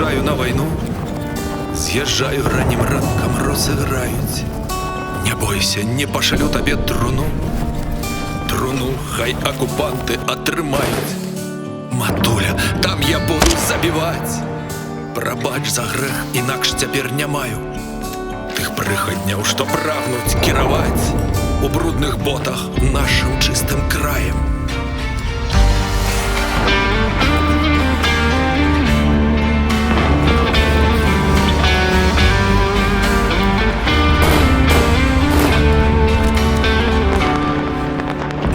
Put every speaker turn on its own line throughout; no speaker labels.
з'їжджаю на війну, з'їжджаю раннім ранком, розіграють. Не бойся, не пошлю тобі труну, труну хай окупанти отримають. Матуля, там я буду забивать. Пробач за грех, інакш цяпер не маю тих прихадняў, што прагнуць кіраваць у брудных ботах нашим чистым краем.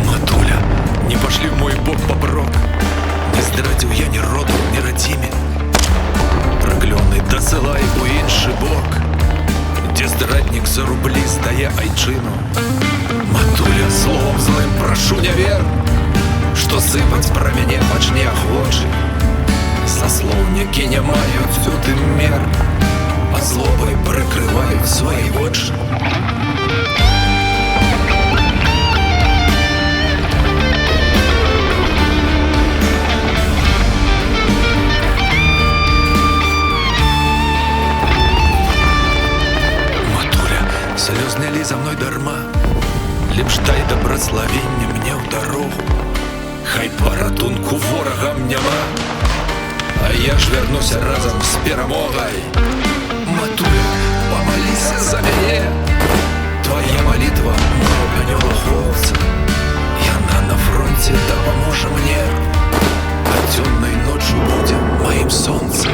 Матуля, не пошли в мой бок попрок, не здрадзіў я ні роду, ні радзіме. Праклёны дасылай у іншы бок, дзе здраднік за рублі здае айчыну. Матуля, словом злым прашу не вер, што сыпаць пра мяне пачне ахвочы. Заслоўнікі не маюць у тым мер, а злобай прыкрываюць свае вочы. Слёз не за мной дарма, лепш дай добраславення мне ў дарогу. Хай паратунку ворагам няма, а я ж вярнуся разам з перамогай. Матуля, помоліся за мяне, твоя молитва моего анёла-хлопца. Яна на фронте дапаможа мне, а цёмнай ночью будзе маім сонцем.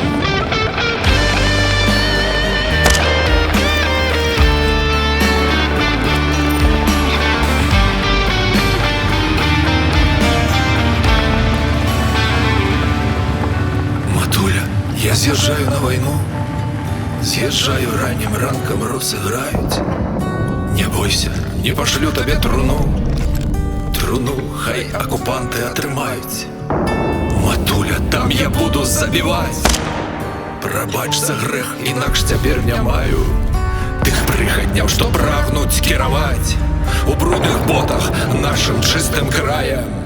Я з'їжджаю на війну, з'їжджаю раннім ранком, розіграють. Не бойся, не пошлю тобі труну, труну хай окупанти отримають. Матуля, там я буду забивать. Пробач за грех, інакш цяпер не маю тих прихадняў, што прагнуць кіраваць у брудных ботах нашим чистым краем.